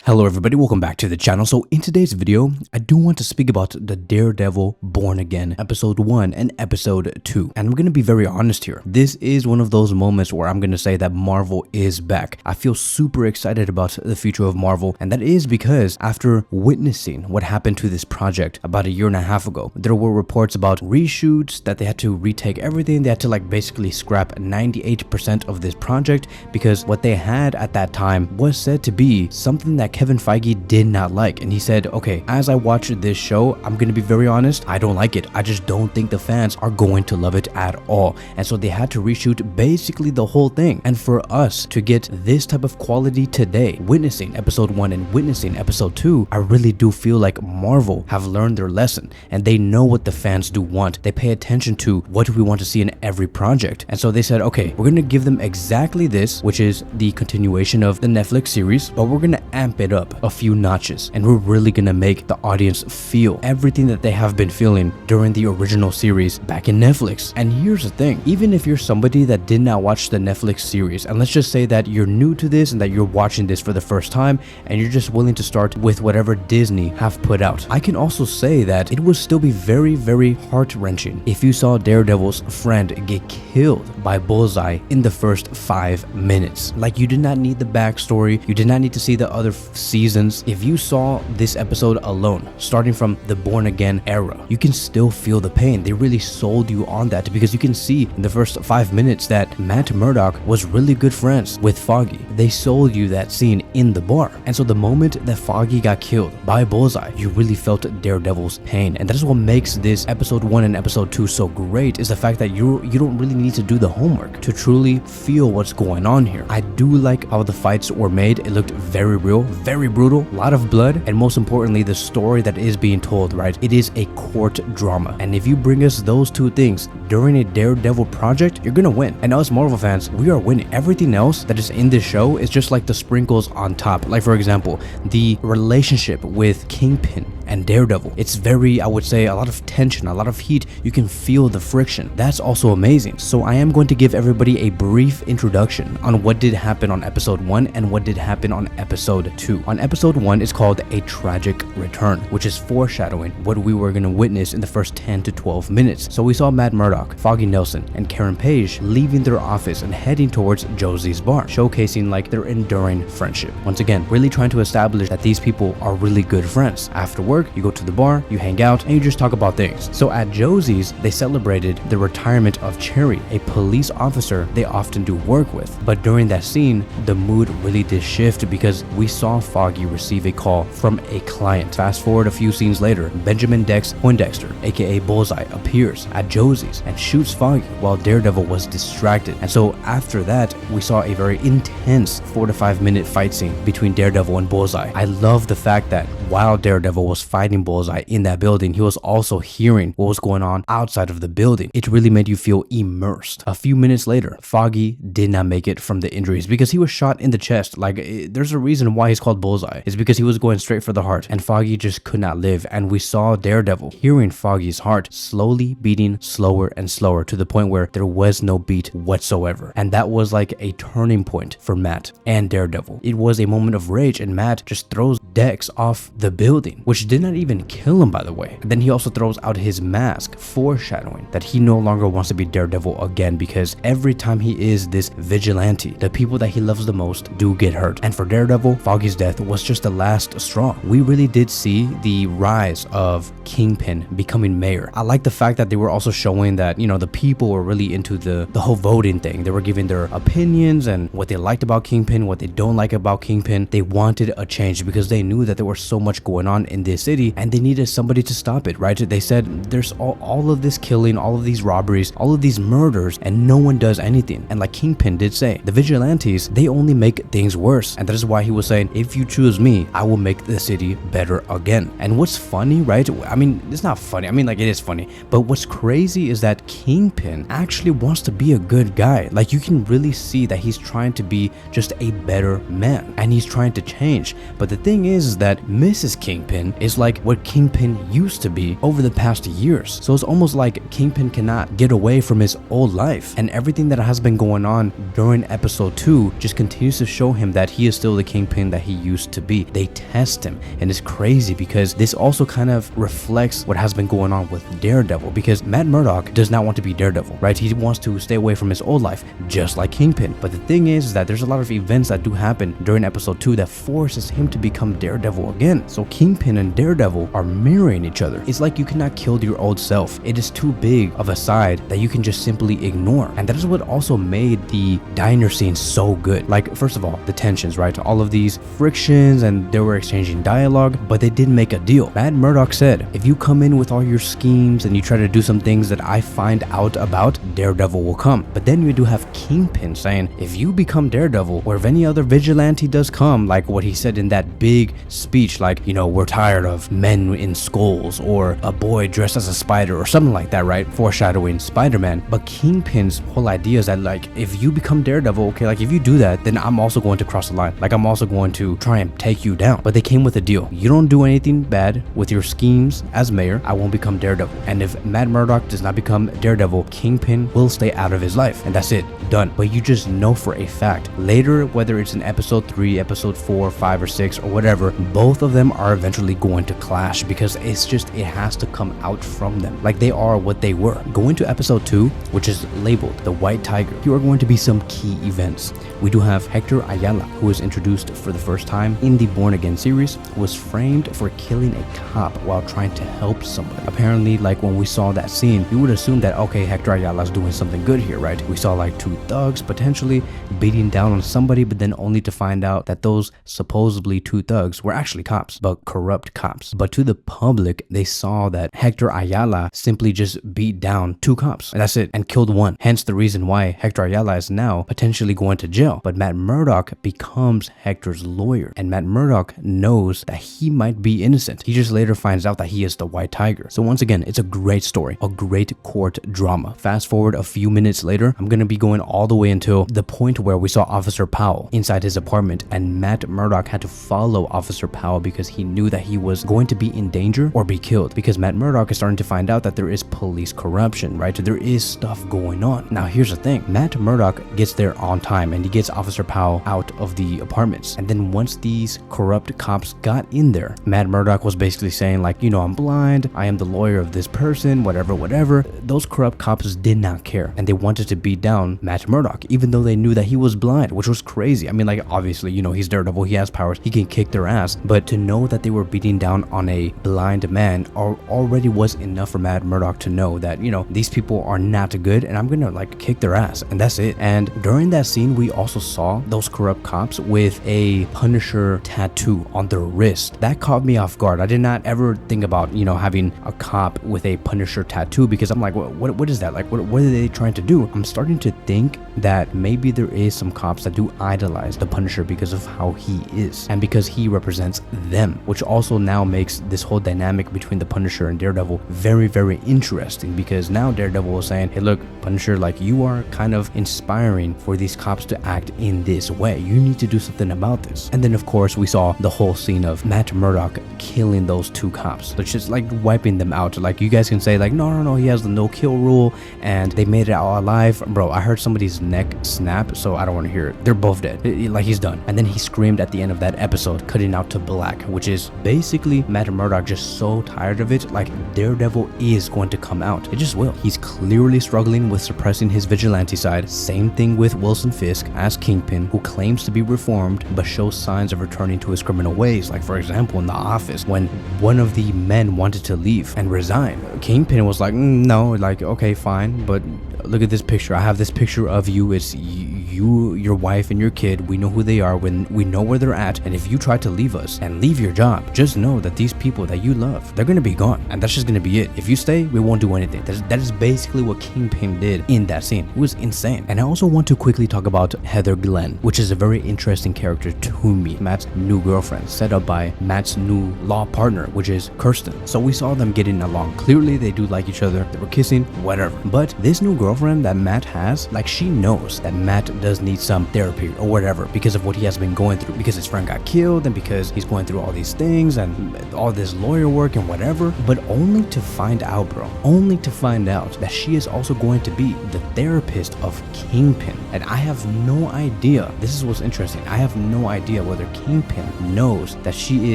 Hello everybody, welcome back to the channel. So in today's video, I do want to speak about the Daredevil Born Again episode 1 and episode 2. And I'm going to be very honest here. This is one of those moments where I'm going to say that Marvel is back. I feel super excited about the future of Marvel, and that is because after witnessing what happened to this project about a year and a half ago, there were reports about reshoots, that they had to retake everything. They had to basically scrap 98% of this project because what they had at that time was said to be something that Kevin Feige did not like. And he said, okay, as I watch this show, I'm going to be very honest, I don't like it. I just don't think the fans are going to love it at all. And so they had to reshoot basically the whole thing. And for us to get this type of quality today, witnessing episode 1 and witnessing episode 2, I really do feel like Marvel have learned their lesson and they know what the fans do want. They pay attention to what we want to see in every project. And so they said, okay, we're going to give them exactly this, which is the continuation of the Netflix series, but we're going to amp it up a few notches, and we're really gonna make the audience feel everything that they have been feeling during the original series back in Netflix. And here's the thing, even if you're somebody that did not watch the Netflix series, and let's just say that you're new to this and that you're watching this for the first time and you're just willing to start with whatever Disney have put out, I can also say that it would still be very, very heart-wrenching if you saw Daredevil's friend get killed by Bullseye in the first 5 minutes. Like, you did not need the backstory, you did not need to see the other seasons. If you saw this episode alone, starting from the Born Again era, you can still feel the pain. They really sold you on that because you can see in the first 5 minutes that Matt Murdock was really good friends with Foggy. They sold you that scene in the bar. And so the moment that Foggy got killed by Bullseye, you really felt Daredevil's pain. And that is what makes this episode 1 and episode 2 so great, is the fact that you don't really need to do the homework to truly feel what's going on here. I do like how the fights were made. It looked very real, very brutal, a lot of blood, and most importantly, the story that is being told, right? It is a court drama. And if you bring us those two things during a Daredevil project, you're gonna win. And us Marvel fans, we are winning. Everything else that is in this show is just like the sprinkles on top. Like, for example, the relationship with Kingpin and Daredevil. It's very, I would say, a lot of tension, a lot of heat. You can feel the friction. That's also amazing. So I am going to give everybody a brief introduction on what did happen on episode 1 and what did happen on episode 2. On episode 1 is called A Tragic Return, which is foreshadowing what we were going to witness in the first 10 to 12 minutes. So we saw Matt Murdock, Foggy Nelson, and Karen Page leaving their office and heading towards Josie's bar, showcasing their enduring friendship. Once again, really trying to establish that these people are really good friends. After work, you go to the bar, you hang out, and you just talk about things. So at Josie's, they celebrated the retirement of Cherry, a police officer they often do work with. But during that scene, the mood really did shift because we saw Foggy receive a call from a client. Fast forward a few scenes later, Benjamin Dex Poindexter, aka Bullseye, appears at Josie's and shoots Foggy while Daredevil was distracted. And so after that, we saw a very intense 4 to 5 minute fight scene between Daredevil and Bullseye. I love the fact that while Daredevil was fighting Bullseye in that building, he was also hearing what was going on outside of the building. It really made you feel immersed. A few minutes later, Foggy did not make it from the injuries because he was shot in the chest. There's a reason why he's called Bullseye. It's because he was going straight for the heart, and Foggy just could not live. And we saw Daredevil hearing Foggy's heart slowly beating slower and slower to the point where there was no beat whatsoever. And that was like a turning point for Matt and Daredevil. It was a moment of rage, and Matt just throws Dex off the building, which did not even kill him, by the way. And then he also throws out his mask, foreshadowing that he no longer wants to be Daredevil again, because every time he is this vigilante, the people that he loves the most do get hurt. And for Daredevil, Foggy's death was just the last straw. We really did see the rise of Kingpin becoming mayor. I like the fact that they were also showing that, the people were really into the whole voting thing. They were giving their opinions and what they liked about Kingpin, what they don't like about Kingpin. They wanted a change because they knew that there was so much going on in this city and they needed somebody to stop it, right? They said there's all of this killing, all of these robberies, all of these murders, and no one does anything. And like Kingpin did say, the vigilantes, they only make things worse. And that is why he was saying, if you choose me, I will make the city better again. And what's funny, right? I mean, it's not funny. I mean, it is funny. But what's crazy is that Kingpin actually wants to be a good guy. You can really see that he's trying to be just a better man and he's trying to change. But the thing is that Mrs. Kingpin is is like what Kingpin used to be over the past years. So it's almost like Kingpin cannot get away from his old life, and everything that has been going on during episode 2 just continues to show him that he is still the Kingpin that he used to be. They test him, and it's crazy because this also kind of reflects what has been going on with Daredevil, because Matt Murdock does not want to be Daredevil, right? He wants to stay away from his old life, just like Kingpin. But the thing is that there's a lot of events that do happen during episode 2 that forces him to become Daredevil again. So Kingpin and Daredevil are mirroring each other. It's like you cannot kill your old self. It is too big of a side that you can just simply ignore. And that is what also made the diner scene so good. Like, first of all, the tensions, right? All of these frictions, and they were exchanging dialogue, but they didn't make a deal. Matt Murdock said, if you come in with all your schemes and you try to do some things that I find out about, Daredevil will come. But then you do have Kingpin saying, if you become Daredevil, or if any other vigilante does come, like what he said in that big speech, like, you know, we're tired of men in skulls, or a boy dressed as a spider, or something like that, right? Foreshadowing Spider-Man. But Kingpin's whole idea is that, like, if you become Daredevil, okay, like if you do that, then I'm also going to cross the line. Like, I'm also going to try and take you down. But they came with a deal. You don't do anything bad with your schemes as mayor, I won't become Daredevil. And if Matt Murdock does not become Daredevil, Kingpin will stay out of his life. And that's it. Done. But you just know for a fact. Later, whether it's in episode 3, episode 4, 5, or 6, or whatever, both of them are eventually going to clash, because it's just, it has to come out from them. Like, they are what they were. Going to episode 2, which is labeled The White Tiger, here are going to be some key events. We do have Hector Ayala, who is introduced for the first time in the Born Again series, was framed for killing a cop while trying to help somebody. Apparently, like, when we saw that scene, you would assume that, okay, Hector Ayala's doing something good here, right? We saw like 2 thugs potentially beating down on somebody, but then only to find out that those supposedly 2 thugs were actually cops, but corrupt cops. But to the public, they saw that Hector Ayala simply just beat down 2 cops, and that's it, and killed 1. Hence the reason why Hector Ayala is now potentially going to jail. But Matt Murdock becomes Hector's lawyer, and Matt Murdock knows that he might be innocent. He just later finds out that he is the White Tiger. So once again, it's a great story, a great court drama. Fast forward a few minutes later, I'm gonna be going all the way until the point where we saw Officer Powell inside his apartment, and Matt Murdock had to follow Officer Powell because he knew that he was going to be in danger or be killed, because Matt Murdock is starting to find out that there is police corruption, right? There is stuff going on. Now here's the thing, Matt Murdock gets there on time, and he gets Officer Powell out of the apartments. And then once these corrupt cops got in there, Matt Murdock was basically saying, like, you know, I'm blind, I am the lawyer of this person, whatever. Those corrupt cops did not care, and they wanted to beat down Matt Murdock, even though they knew that he was blind, which was crazy. I mean, like, obviously, you know, he's Daredevil, he has powers, he can kick their ass, but to know that they were beating down on a blind man already was enough for Matt Murdock to know that, you know, these people are not good, and I'm gonna, like, kick their ass, and that's it. And during that scene, we also saw those corrupt cops with a Punisher tattoo on their wrist. That caught me off guard. I did not ever think about, you know, having a cop with a Punisher tattoo, because I'm like, what is that? Like, what are they trying to do? I'm starting to think that maybe there is some cops that do idolize the Punisher because of how he is, and because he represents them, which also now makes this whole dynamic between the Punisher and Daredevil very, very interesting, because now Daredevil is saying, hey, look, Punisher, like, you are kind of inspiring for these cops to act in this way. You need to do something about this. And then, of course, we saw the whole scene of Matt Murdock killing those 2 cops. So just like wiping them out. Like, you guys can say, like, no, he has the no-kill rule, and they made it out alive. Bro, I heard somebody's neck snap, so I don't want to hear it. They're both dead. Like, he's done. And then he screamed at the end of that episode, cutting out to black, which is basically Matt Murdock just so tired of it. Like, Daredevil is going to come out. It just will. He's clearly struggling with suppressing his vigilante side. Same thing with Wilson Fisk as Kingpin, who claims to be reformed but shows signs of returning to his criminal ways. Like, for example, in The Office, when one of the men wanted to leave and resign, Kingpin was like, no, like, okay, fine, but look at this picture. I have this picture of you. It's you, your wife, and your kid. We know who they are, when we know where they're at, and if you try to leave us and leave your job, just know that these people that you love, they're gonna be gone, and that's just gonna be it. If you stay, we won't do anything. That is basically what Kingpin did in that scene. It was insane. And I also want to quickly talk about Heather Glenn, which is a very interesting character to me. Matt's new girlfriend, set up by Matt's new law partner, which is Kirsten. So we saw them getting along. Clearly they do like each other, they were kissing, whatever. But this new girlfriend that Matt has, like, she knows that Matt does need some therapy or whatever because of what he has been going through, because his friend got killed and because he's going through all these things and all this lawyer work and whatever, but only to find out, bro, only to find out that she is also going to be the therapist of Kingpin. And I have no idea, this is what's interesting, I have no idea whether Kingpin knows that she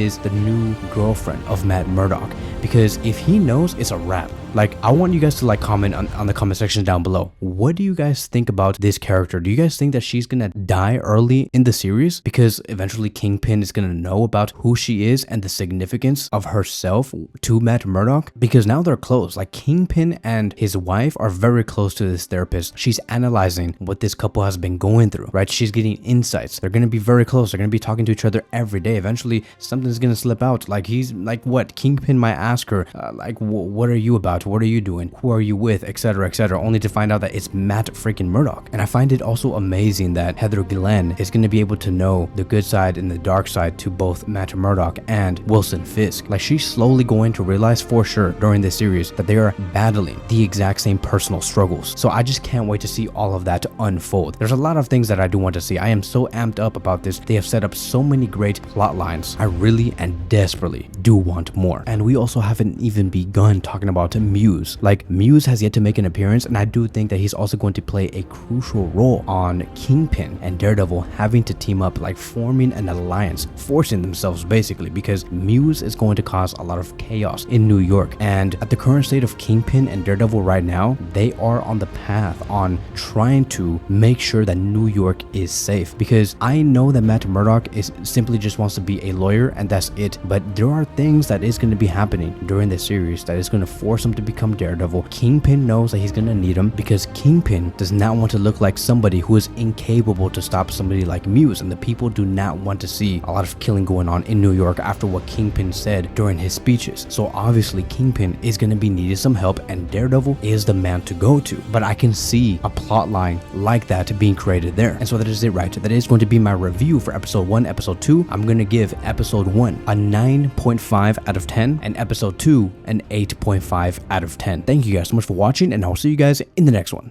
is the new girlfriend of Matt Murdock, because if he knows, it's a wrap. Like, I want you guys to like comment on the comment section down below. What do you guys think about this character? Do you guys think that she's gonna die early in the series because eventually Kingpin is gonna know about who she is and the significance of herself to Matt Murdock? Because now they're close. Like, Kingpin and his wife are very close to this therapist. She's analyzing what this couple has been going through, right? She's getting insights. They're gonna be very close. They're gonna be talking to each other every day. Eventually something's gonna slip out. Like, he's like, what? Kingpin might ask her, like, what are you about? What are you doing? Who are you with? Etc. etc. Only to find out that it's Matt freaking Murdock. And I find it also amazing that Heather Glenn is going to be able to know the good side and the dark side to both Matt Murdock and Wilson Fisk. Like, she's slowly going to realize for sure during this series that they are battling the exact same personal struggles. So I just can't wait to see all of that unfold. There's a lot of things that I do want to see. I am so amped up about this. They have set up so many great plot lines. I really and desperately do want more. And we also haven't even begun talking about Muse. Like, Muse has yet to make an appearance, and I do think that he's also going to play a crucial role on Kingpin and Daredevil having to team up, like forming an alliance, forcing themselves basically, because Muse is going to cause a lot of chaos in New York. And at the current state of Kingpin and Daredevil right now, they are on the path on trying to make sure that New York is safe, because I know that Matt Murdock is simply just wants to be a lawyer and that's it, but there are things that is going to be happening during this series that is going to force him to become Daredevil. Kingpin knows that he's gonna need him because Kingpin does not want to look like somebody who is incapable to stop somebody like Muse, and the people do not want to see a lot of killing going on in New York after what Kingpin said during his speeches. So obviously Kingpin is gonna be needing some help and Daredevil is the man to go to. But I can see a plot line like that being created there. And so that is it, right? That is going to be my review for episode 1. Episode 2, I'm gonna give episode 1 a 9.5 out of 10 and episode 2 an 8.5 out of 10. Thank you guys so much for watching, and I'll see you guys in the next one.